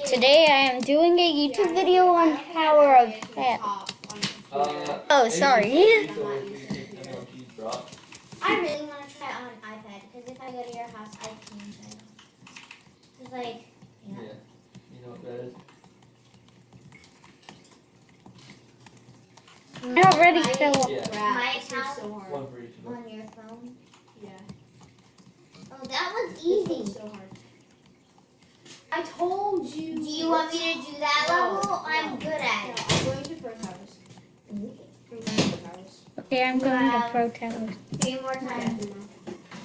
Today I am doing a YouTube video on Tower of Hell. Oh, sorry. I really want to try it on iPad because if I go to your house, I can try it. It's like, Yeah. You know what that is? I already fell. Yeah. My account so hard. One for each of us. on your phone. Yeah. Oh, that was This easy. one's so hard. I told you. Do you want me to do that No, level? no. I'm good at No, it. I'm going to Pro Towers. I'm going to Pro Towers. Okay, I'm going to Pro Tower. 3 more times.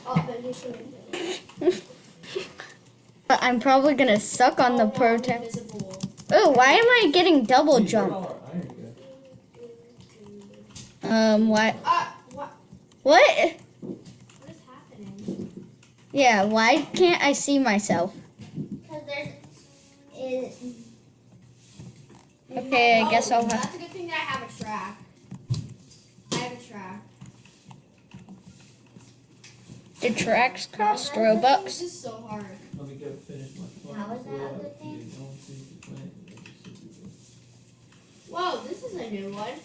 Oh, but you should. But I'm probably gonna suck on the Pro Tower. Invisible. Oh, why am I getting double Hey, jump? where'd all our iron go? What? What? What? What is happening? Yeah, why can't I see myself? Because there's. Is, Okay, I guess I'll have. That's a good thing that I have a track. I have a track. The tracks cost This Robux. is so hard. Let me go finish my phone. How is that a good thing? Whoa, this is a new one.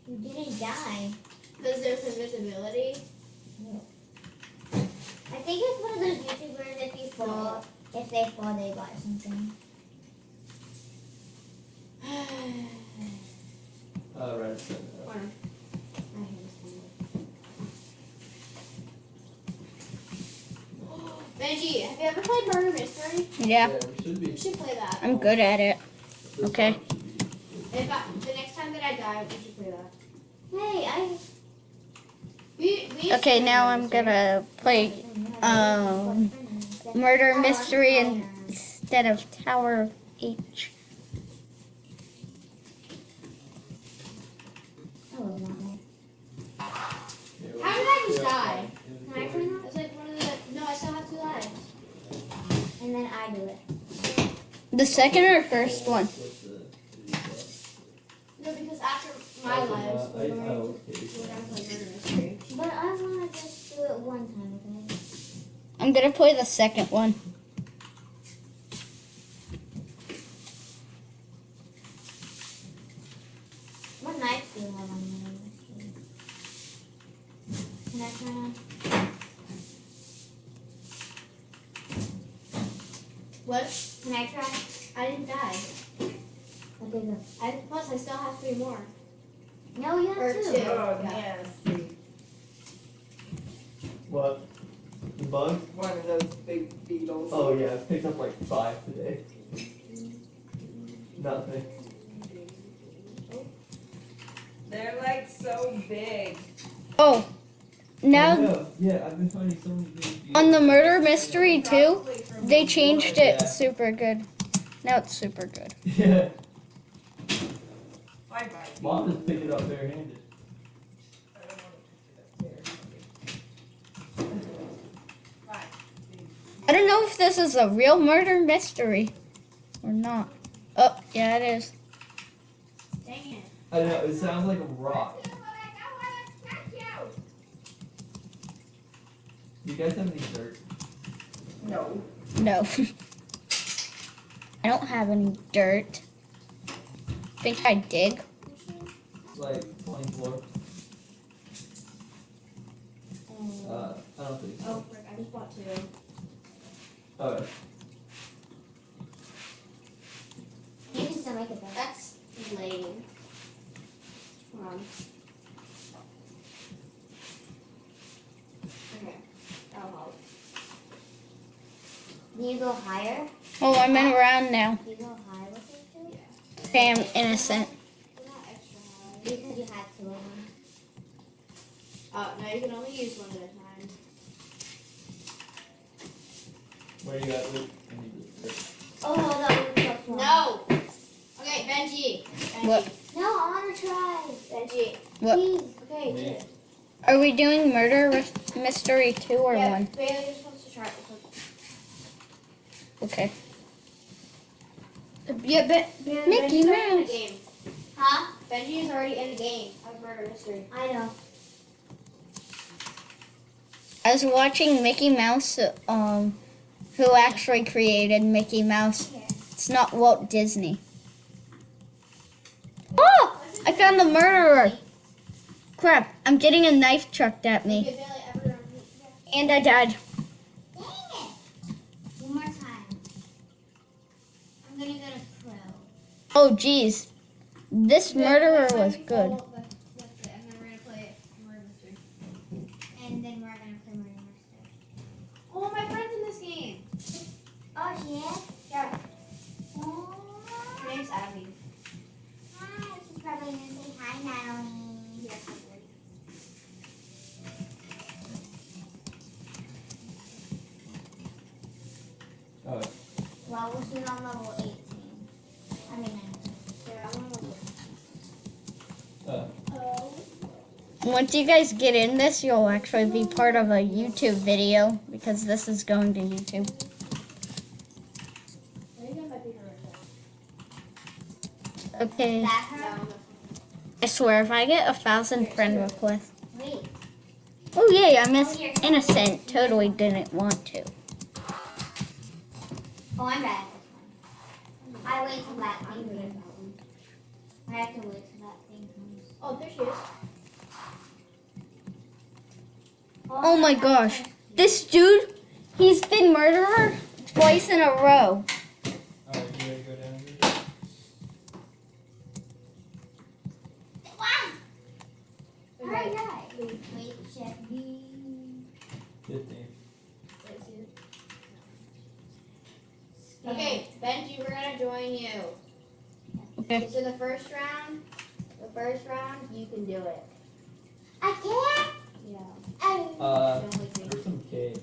you didn't die. Because there's invisibility. I think it's one of those YouTubers, if they fall, they buy something. Right. Corner. I hate this Benji, have you ever played Murder Mystery? Yeah, We should be. We should play that. I'm good at it. This Okay. one should be- The next time that I die, we should play that. Hey, We Okay, now I'm gonna play Murder Mystery instead of Tower of H. Yeah, How did I just die? Can I turn It's like one of the. No, I still have 2 lives. And then I do it. The second or first one? No, because after my lives, we're going to okay. play Murder Mystery. But I want to just do it one time, okay? I'm gonna play the second one. What knife do you have on your mystery? Can I try on? What? Can I try? I didn't die. Okay, go. Plus, I still have 3 more. No, you Or have 2. two. Yeah. What? The bug? One of those big beetles. Oh yeah, I picked up like 5 today. Nothing. They're like so big. Oh, I now know. Yeah, I've been finding so many things. on the Murder Mystery 2, Probably from they the changed wood. it Yeah. super good. Now it's super good. Yeah. Bye bye. Mom just picked it up barehanded. I don't want to pick it up there. Bye. I don't know if this is a real murder mystery or not. Oh, yeah, it is. Dang it. I know, it sounds like a rock. Do you guys have any dirt? No. No. I don't have any dirt. Think I dig? Like 24? I don't think so. Oh, frick, I just bought 2. Alright. You can still make it though. That's lame. Hold on. Okay. That'll help. Do you go higher? Oh, I'm in round now. Do you go higher with it too? Okay, I'm innocent. They're not extra high. Because you had 2 of them. Oh, no, you can only use 1 at a time. Where you at, Luke? I need this dirt. Oh, that was plus 1. No! Okay, Benji. Benji. What? No, I want to try. Benji. What? Please. Okay, do Me. it. Are we doing Murder Mystery 2 or Yeah, 1? Bailey just wants to try it. Okay. Yeah, Mickey Benji's already in the Mouse. game. Huh? Benji is already in the game of Murder Mystery. I know. I was watching Mickey Mouse who actually created Mickey Mouse. Here. It's not Walt Disney. Oh! I found the murderer. Crap, I'm getting a knife chucked at You me. can barely ever run. And I died. Dang it. One more time. I'm gonna go to pro. Oh, geez. This murderer was good. That's it. And then we're gonna play Murder Mystery. And then we're gonna play Murder Mystery. Oh, my friend's in this game. Oh, she is? Yeah. Oh. Her name's Abby. Hi, she's probably gonna say hi, Natalie. Yes, Oh, Well, she's on level 18. I mean, 19. yeah, I'm gonna uh, Once you guys get in this, you'll actually be part of a YouTube video because this is going to YouTube. I think that might be her right Okay. Is that now. her? No, I swear, if I get 1,000 friend requests. Wait. Oh, yay, I'm innocent. Totally didn't want to. Oh, I'm bad at this one. I wait till that thing comes. I have to wait till that thing comes. Oh, there she is. Oh my gosh. This dude, he's been murderer twice in a row. alright, you ready to go down here? Alright, wait, check me. 15. Okay, Benji, we're gonna join you. Okay. So the first round, you can do it. I can't. Yeah. There's some cave.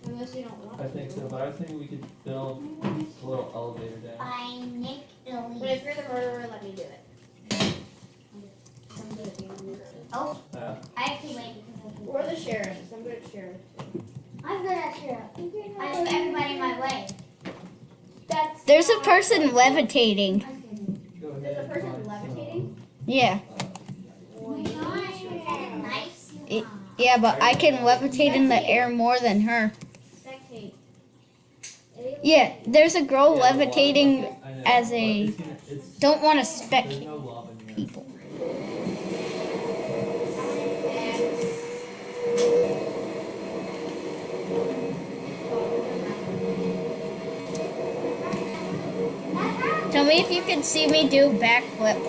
Unless you don't want I think so, but I think we could build a little elevator down. I Nick But Billy. if you're the murderer, let me do it. I'm good at being a murderer. Oh, Yeah. I have to wait because I Or the sheriff. I'm good at sheriff. I'm good at sheriff. I move everybody my way. That's There's a person levitating. Go ahead. There's a person find levitating? Yeah. Nice. It- Yeah, but I can levitate in the air more than her. Spectate. Yeah, there's a girl some- Yeah, levitating I know, as but a- it's don't want to there's spectate no lava near. people. Tell me if you can see me do a backflip.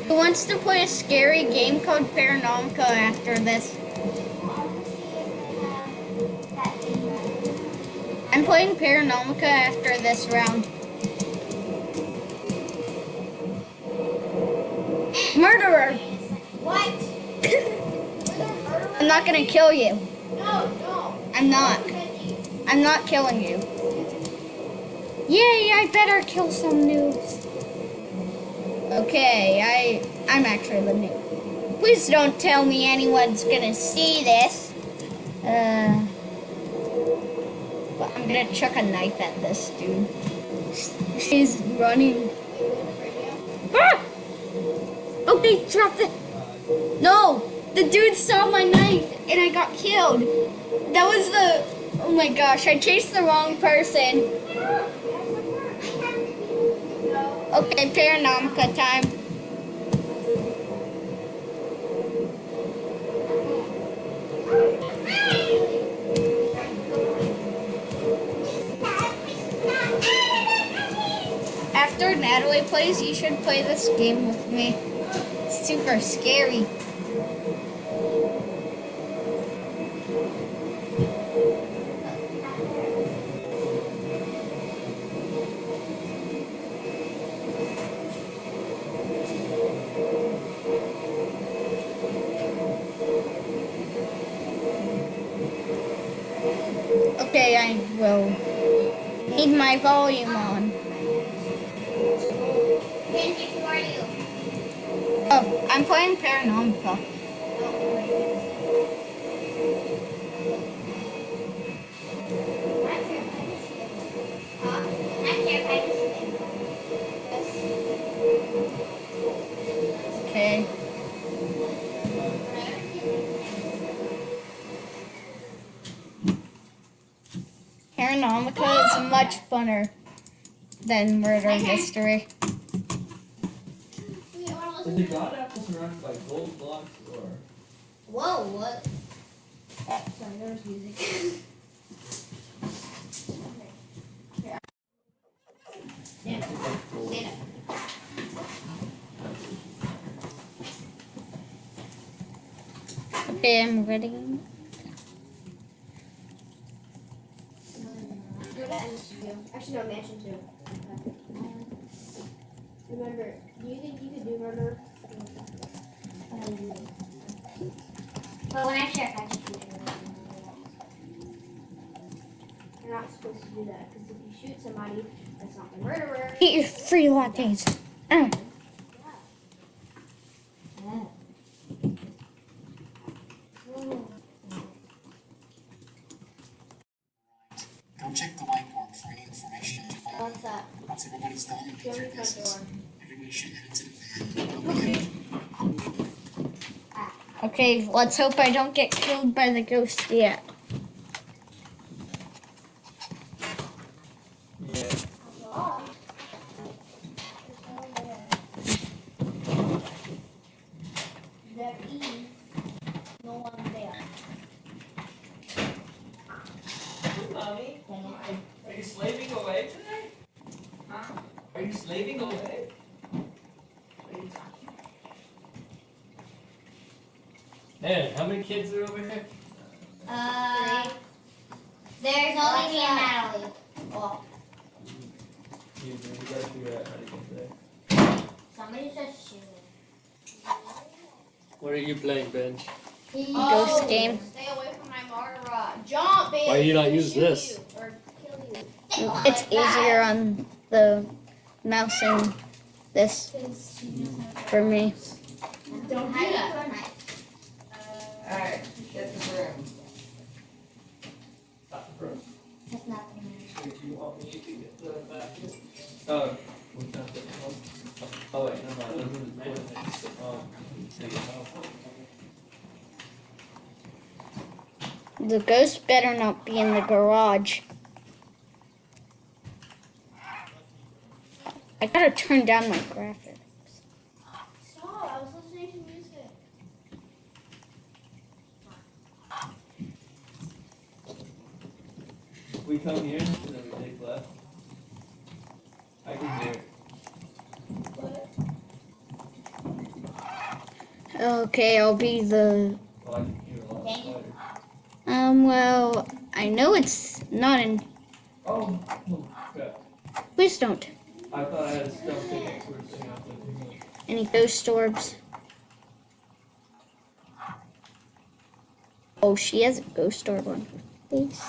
Who wants to play a scary game called Paranomica after this? I'm playing Paranomica after this round. Murderer! What? I'm not gonna kill you. No, no. I'm not. I'm not killing you. Yay, I better kill some noobs. Okay, I'm actually the noob. Please don't tell me anyone's gonna see this. But I'm gonna chuck a knife at this dude. She's running. Ah! Oh, they dropped it. No, the dude saw my knife and I got killed. That was the. Oh my gosh, I chased the wrong person. Okay, Paranomica time. After Natalie plays, you should play this game with me. It's super scary. Okay, I will need my volume on. Benji, who are you? Oh, I'm playing Paranomica. My turn. Paranomica is much funner than murder mystery. Is the god apple surrounded by gold blocks or? Whoa, what? Sorry, there was music. Data. Okay, I'm ready. Go to end the studio. Actually, no, mansion too. Remember, do you think you could do murder? But when I check, I just do it. You're not supposed to do that because if you shoot somebody that's not the murderer, Eat your free lattes. Go check the whiteboard for any information. What's that? Once everybody's done and go pick in their the front guesses, door. everybody should head into the van. Okay, let's hope I don't get killed by the ghost yet. Yeah. There is no one there. Mommy, are you slaving away today? Huh? Are you slaving away? Man, how many kids are over here? There's only me and Natalie. Well, You gotta figure out how to get there. somebody's just shooting. What are you playing, Benj? Ghost game. Stay away from my murderer. Jump, baby. Why do you not use Shoot this? you or kill you. It's easier on the mouse and this for me. Don't do that. Alright, get the broom. That's not the man. Do you want me to get the basket? Oh, what's that? Oh wait, never mind. The ghost better not be in the garage. I gotta turn down my graphics. Stop, I was listening to music. We come here and then we take left. I can hear it. Okay, I'll be the. Well, I can hear a lot louder. Well, I know it's not in. Oh, crap. Please don't. I thought I had a stuff ticket for a thing out there. Any ghost orbs? Oh, she has a ghost orb on her face.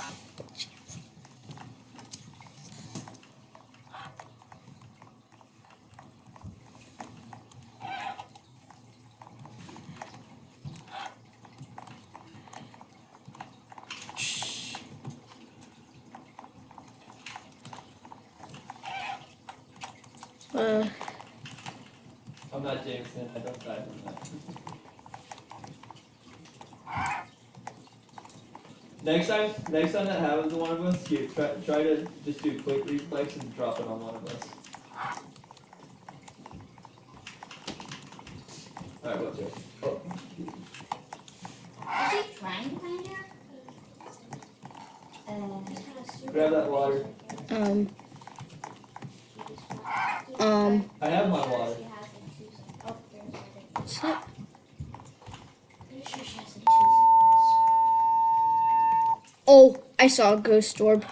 I'm not Jameson, I don't die from that. Next time that happens to one of us, try to just do quick reflex and drop it on one of us. Alright, what's it? Oh. Is he trying to find her? Grab that water. I have my water. What's that? Oh, I saw a ghost orb.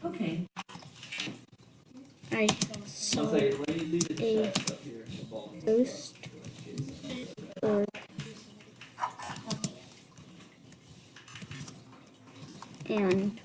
Okay. I One saw second, let me leave the a chest up here. in the ball. ghost orb. And